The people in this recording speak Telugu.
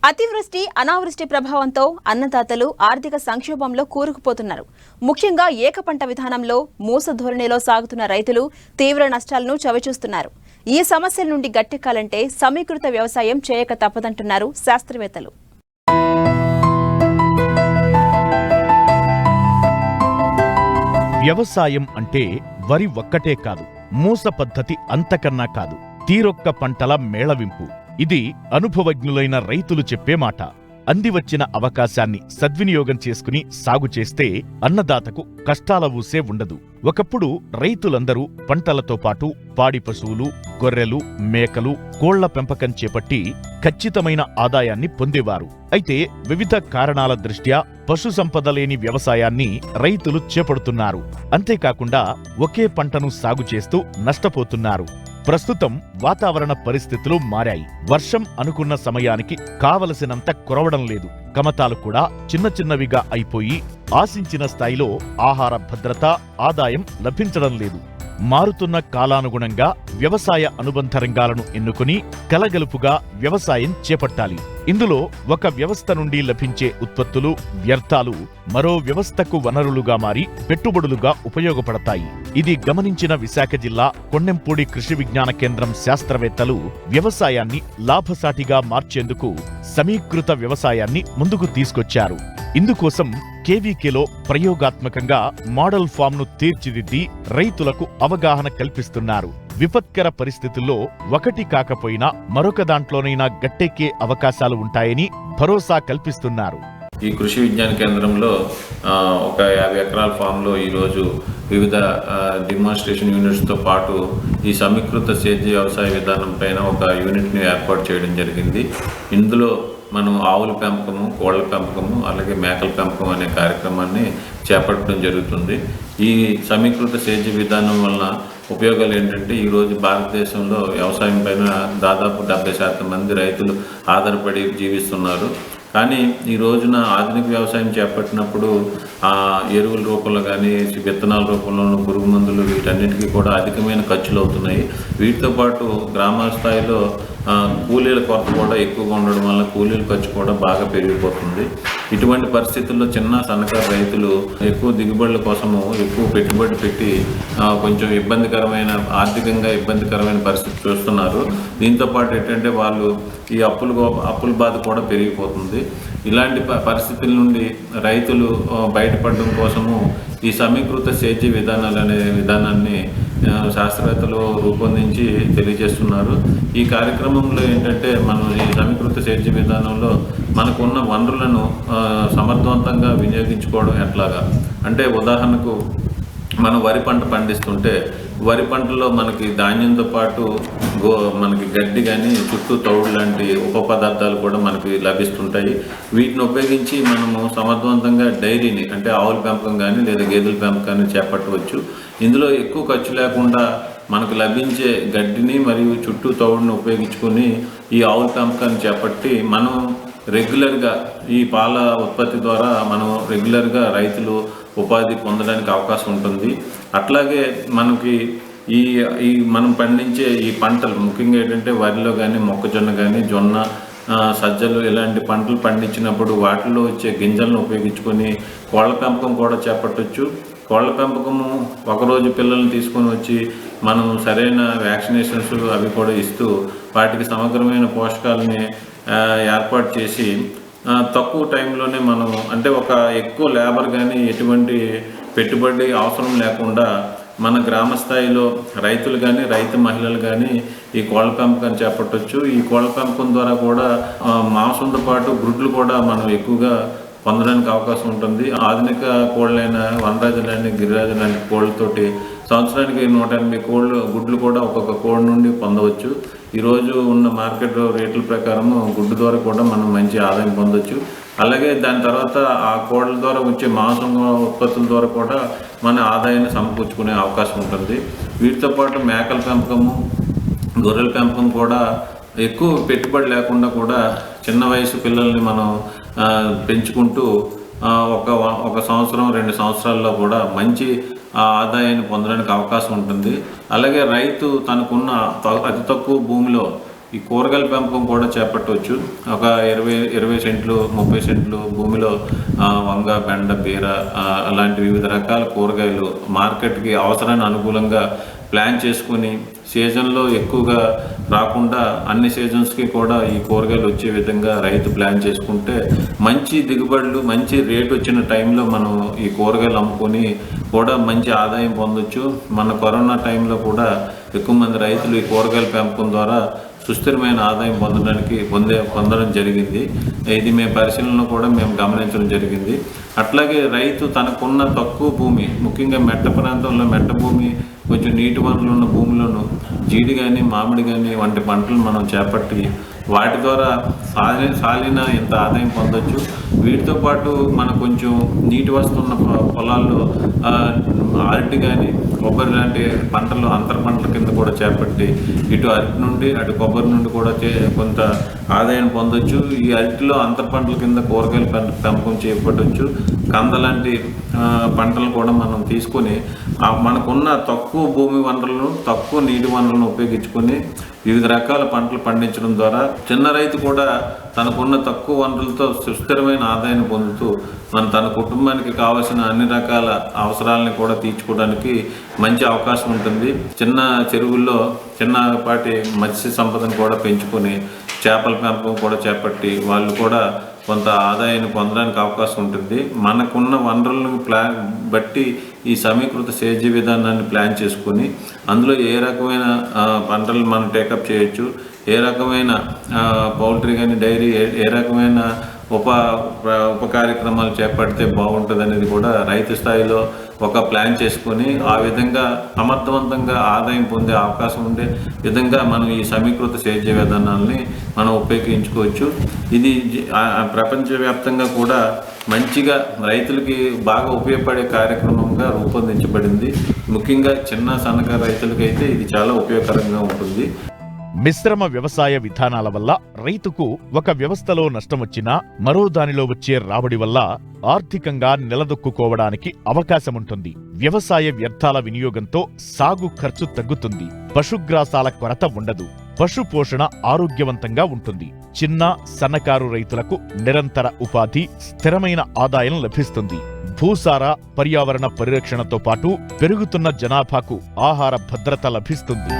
అతివృష్టి అనావృష్టి ప్రభావంతో అన్నదాతలు ఆర్థిక సంక్షోభంలో కూరుకుపోతున్నారు. ముఖ్యంగా ఏకపంట విధానంలో మూస ధోరణిలో సాగుతున్న రైతులు తీవ్ర నష్టాలను చవిచూస్తున్నారు. ఈ సమస్యల నుండి గట్టెక్కాలంటే సమీకృత వ్యవసాయం చేయక తప్పదంటున్నారు శాస్త్రవేత్తలు. వ్యవసాయం అంటే వరి ఒక్కటే కాదు, మూస పద్ధతి అంతకన్నా కాదు, తీరొక్క పంటల మేళవింపు. ఇది అనుభవజ్ఞులైన రైతులు చెప్పే మాట. అందివచ్చిన అవకాశాన్ని సద్వినియోగం చేసుకుని సాగు చేస్తే అన్నదాతకు కష్టాల ఊసే ఉండదు. ఒకప్పుడు రైతులందరూ పంటలతో పాటు పాడి పశువులు, గొర్రెలు, మేకలు, కోళ్ల పెంపకం చేపట్టి ఖచ్చితమైన ఆదాయాన్ని పొందేవారు. అయితే వివిధ కారణాల దృష్ట్యా పశు సంపద లేని వ్యవసాయాన్ని రైతులు చేపడుతున్నారు. అంతేకాకుండా ఒకే పంటను సాగు చేస్తూ నష్టపోతున్నారు. ప్రస్తుతం వాతావరణ పరిస్థితులు మారాయి. వర్షం అనుకున్న సమయానికి కావలసినంత కురవడం లేదు. కమతాలు కూడా చిన్న చిన్నవిగా అయిపోయి ఆశించిన స్థాయిలో ఆహార భద్రత, ఆదాయం లభించడం లేదు. మారుతున్న కాలానుగుణంగా వ్యవసాయ అనుబంధ రంగాలను ఎన్నుకుని కలగలుపుగా వ్యవసాయం చేపట్టాలి. ఇందులో ఒక వ్యవస్థ నుండి లభించే ఉత్పత్తులు, వ్యర్థాలు మరో వ్యవస్థకు వనరులుగా మారి పెట్టుబడులుగా ఉపయోగపడతాయి. ఇది గమనించిన విశాఖ జిల్లా కొండెంపూడి కృషి విజ్ఞాన కేంద్రం శాస్త్రవేత్తలు వ్యవసాయాన్ని లాభసాటిగా మార్చేందుకు సమీకృత వ్యవసాయాన్ని ముందుకు తీసుకొచ్చారు. ఇందుకోసం కేవీకేలో ప్రయోగాత్మకంగా మోడల్ ఫామ్ను తీర్చిదిద్ది రైతులకు అవగాహన కల్పిస్తున్నారు. విపత్కర పరిస్థితుల్లో ఒకటి కాకపోయినా మరొక దాంట్లోనైనా గట్టెక్కే అవకాశాలు ఉంటాయని భరోసా కల్పిస్తున్నారు. ఈ కృషి విజ్ఞాన కేంద్రంలో ఒక 50 ఎకరాల ఫామ్లో ఈరోజు వివిధ డిమాన్స్ట్రేషన్ యూనిట్స్తో పాటు ఈ సమీకృత సేద్య వ్యవసాయ విధానం పైన ఒక యూనిట్ని ఏర్పాటు చేయడం జరిగింది. ఇందులో మనం ఆవుల పెంపకము, కోళ్ల పెంపకము, అలాగే మేకల పెంపకం అనే కార్యక్రమాన్ని చేపట్టడం జరుగుతుంది. ఈ సమీకృత సేద్య విధానం వలన ఉపయోగాలు ఏంటంటే, ఈరోజు భారతదేశంలో వ్యవసాయం పైన దాదాపు 70% మంది రైతులు ఆధారపడి జీవిస్తున్నారు. కానీ ఈ రోజున ఆధునిక వ్యవసాయం చేపట్టినప్పుడు ఎరువుల రూపంలో కానీ, విత్తనాల రూపంలోనూ, పురుగు మందులు, వీటన్నిటికీ కూడా అధికమైన ఖర్చులు అవుతున్నాయి. వీటితో పాటు గ్రామ స్థాయిలో కూలీల కొరత కూడా ఎక్కువగా ఉండడం వల్ల కూలీల ఖర్చు కూడా బాగా పెరిగిపోతుంది. ఇటువంటి పరిస్థితుల్లో చిన్న సన్నకారు రైతులు ఎక్కువ దిగుబడుల కోసము ఎక్కువ పెట్టుబడి పెట్టి కొంచెం ఆర్థికంగా ఇబ్బందికరమైన పరిస్థితి చూస్తున్నారు. దీంతోపాటు ఏంటంటే వాళ్ళు ఈ అప్పుల బాధ కూడా పెరిగిపోతుంది. ఇలాంటి పరిస్థితుల నుండి రైతులు బయటపడడం కోసము ఈ సమీకృత సేద్య విధానాన్ని శాస్త్రవేత్తలు రూపొందించి తెలియజేస్తున్నారు. ఈ కార్యక్రమంలో ఏంటంటే, మనం ఈ సమీకృత సేద్య విధానంలో మనకున్న వనరులను సమర్థవంతంగా వినియోగించుకోవడం ఎట్లాగా అంటే, ఉదాహరణకు మనం వరి పంట పండిస్తుంటే వరి పంటలో మనకి ధాన్యంతో పాటు మనకి గడ్డి కానీ, చుట్టూ తౌడు లాంటి ఉప పదార్థాలు కూడా మనకి లభిస్తుంటాయి. వీటిని ఉపయోగించి మనము సమర్థవంతంగా డైరీని అంటే ఆవుల పెంపకం కానీ లేదా గేదెల పెంపకాన్ని చేపట్టవచ్చు. ఇందులో ఎక్కువ ఖర్చు లేకుండా మనకు లభించే గడ్డిని మరియు చుట్టూ తౌడుని ఉపయోగించుకొని ఈ ఆవుల పెంపకాన్ని చేపట్టి మనం రెగ్యులర్గా ఈ పాల ఉత్పత్తి ద్వారా మనం రెగ్యులర్గా రైతులు ఉపాధి పొందడానికి అవకాశం ఉంటుంది. అట్లాగే మనకి ఈ మనం పండించే ఈ పంటలు ముఖ్యంగా ఏంటంటే, వరిలో కానీ, మొక్కజొన్న కానీ, జొన్న, సజ్జలు ఇలాంటి పంటలు పండించినప్పుడు వాటిలో వచ్చే గింజలను ఉపయోగించుకొని కోళ్ల పెంపకం కూడా చేపట్టవచ్చు. కోళ్ల పెంపకము ఒకరోజు పిల్లల్ని తీసుకొని వచ్చి మనం సరైన వ్యాక్సినేషన్స్ అవి కూడా ఇస్తూ వాటికి సమగ్రమైన పోషకాలని ఏర్పాటు చేసి తక్కువ టైంలోనే మనం అంటే ఒక ఎక్కువ లేబర్ కానీ ఎటువంటి పెట్టుబడి అవసరం లేకుండా మన గ్రామ స్థాయిలో రైతులు కానీ, రైతు మహిళలు కానీ ఈ కోళ్ల పెంపకాన్ని చేపట్టవచ్చు. ఈ కోళ్ల పెంపకం ద్వారా కూడా మాంసంతో పాటు గుడ్లు కూడా మనం ఎక్కువగా పొందడానికి అవకాశం ఉంటుంది. ఆధునిక కోళ్ళైన వనరాజు లాంటి, గిరిరాజు లాంటి కోళ్ళతోటి సంవత్సరానికి 180 గుడ్లు కూడా ఒక్కొక్క కోడి నుండి పొందవచ్చు. ఈరోజు ఉన్న మార్కెట్ రేట్ల ప్రకారము గుడ్డు ద్వారా కూడా మనం మంచి ఆదాయం పొందవచ్చు. అలాగే దాని తర్వాత ఆ కోళ్ళ ద్వారా వచ్చే మాంసం ఉత్పత్తుల ద్వారా కూడా మన ఆదాయాన్ని సమకూర్చుకునే అవకాశం ఉంటుంది. వీటితో పాటు మేకల పెంపకము, గొర్రెల పెంపకం కూడా ఎక్కువ పెట్టుబడి లేకుండా కూడా చిన్న వయసు పిల్లల్ని మనం పెంచుకుంటూ ఒక సంవత్సరం 2 సంవత్సరాల్లో కూడా మంచి ఆదాయాన్ని పొందడానికి అవకాశం ఉంటుంది. అలాగే రైతు తనకున్న అతి తక్కువ భూమిలో ఈ కూరగాయల పెంపకం కూడా చేపట్టవచ్చు. ఒక 20 సెంట్లు 30 సెంట్లు భూమిలో వంగ, బెండ, బీర అలాంటి వివిధ రకాల కూరగాయలు మార్కెట్కి అవసరానికి అనుకూలంగా ప్లాన్ చేసుకుని సీజన్లో ఎక్కువగా రాకుండా అన్ని సీజన్స్కి కూడా ఈ కూరగాయలు వచ్చే విధంగా రైతు ప్లాన్ చేసుకుంటే మంచి దిగుబడులు, మంచి రేటు వచ్చిన టైంలో మనం ఈ కూరగాయలు అమ్ముకొని కూడా మంచి ఆదాయం పొందొచ్చు. మన కరోనా టైంలో కూడా ఎక్కువ మంది రైతులు ఈ కూరగాయల పెంపకం ద్వారా సుస్థిరమైన ఆదాయం పొందడం జరిగింది. ఇది మేము పరిశీలనలో కూడా మేము గమనించడం జరిగింది. అట్లాగే రైతు తనకున్న తక్కువ భూమి, ముఖ్యంగా మెట్ట ప్రాంతంలో మెట్ట భూమి, కొంచెం నీటి వనరులు ఉన్న భూమిలోను జీడి కానీ, మామిడి కానీ వంటి పంటలు మనం చేపట్టి వాటి ద్వారా సాలిన ఇంత ఆదాయం పొందొచ్చు. వీటితో పాటు మనకు కొంచెం నీటి వస్తున్న పొలాల్లో అరటి కానీ, కొబ్బరి లాంటి పంటలు అంతర పంటల కింద కూడా చేపట్టి ఇటు అరటి నుండి అటు కొబ్బరి నుండి కూడా కొంత ఆదాయం పొందొచ్చు. ఈ అరటిలో అంతర పంటల కింద కూరగాయల పెంపకం చేపట్టవచ్చు. కంద లాంటి పంటలు కూడా మనం తీసుకొని మనకున్న తక్కువ భూమి వనరులను, తక్కువ నీటి వనరులను ఉపయోగించుకొని వివిధ రకాల పంటలు పండించడం ద్వారా చిన్న రైతు కూడా తనకున్న తక్కువ వనరులతో సుస్థిరమైన ఆదాయాన్ని పొందుతూ తన కుటుంబానికి కావాల్సిన అన్ని రకాల అవసరాలని కూడా తీర్చుకోవడానికి మంచి అవకాశం ఉంటుంది. చిన్న చెరువుల్లో చిన్నపాటి మత్స్య సంపదను కూడా పెంచుకొని చేపల పెంపకం కూడా చేపట్టి వాళ్ళు కూడా కొంత ఆదాయాన్ని పొందడానికి అవకాశం ఉంటుంది. మనకున్న వనరులను బట్టి ఈ సమీకృత సేద్య విధానాన్ని ప్లాన్ చేసుకొని అందులో ఏ రకమైన పంటలు మనం టేకప్ చేయొచ్చు, ఏ రకమైన పౌల్ట్రీ కానీ, డైరీ ఏ రకమైన ఉప కార్యక్రమాలు చేపడితే బాగుంటుంది అనేది కూడా రైతు స్థాయిలో ఒక ప్లాన్ చేసుకొని ఆ విధంగా సమర్థవంతంగా ఆదాయం పొందే అవకాశం ఉండే విధంగా మనం ఈ సమీకృత సేద్య విధానాన్ని మనం ఉపయోగించుకోవచ్చు. ఇది ప్రపంచవ్యాప్తంగా కూడా మంచిగా రైతులకి బాగా ఉపయోగపడే కార్యక్రమంగా రూపొందించబడింది. ముఖ్యంగా చిన్న సన్నకారు రైతులకైతే ఇది చాలా ఉపయోగకరంగా ఉంటుంది. మిశ్రమ వ్యవసాయ విధానాల వల్ల రైతుకు ఒక వ్యవస్థలో నష్టమొచ్చినా మరో దానిలో వచ్చే రాబడి వల్ల ఆర్థికంగా నిలదొక్కుకోవడానికి అవకాశముంటుంది. వ్యవసాయ వ్యర్థాల వినియోగంతో సాగు ఖర్చు తగ్గుతుంది. పశుగ్రాసాల కొరత ఉండదు. పశు పోషణ ఆరోగ్యవంతంగా ఉంటుంది. చిన్న సన్నకారు రైతులకు నిరంతర ఉపాధి, స్థిరమైన ఆదాయం లభిస్తుంది. భూసార, పర్యావరణ పరిరక్షణతో పాటు పెరుగుతున్న జనాభాకు ఆహార భద్రత లభిస్తుంది.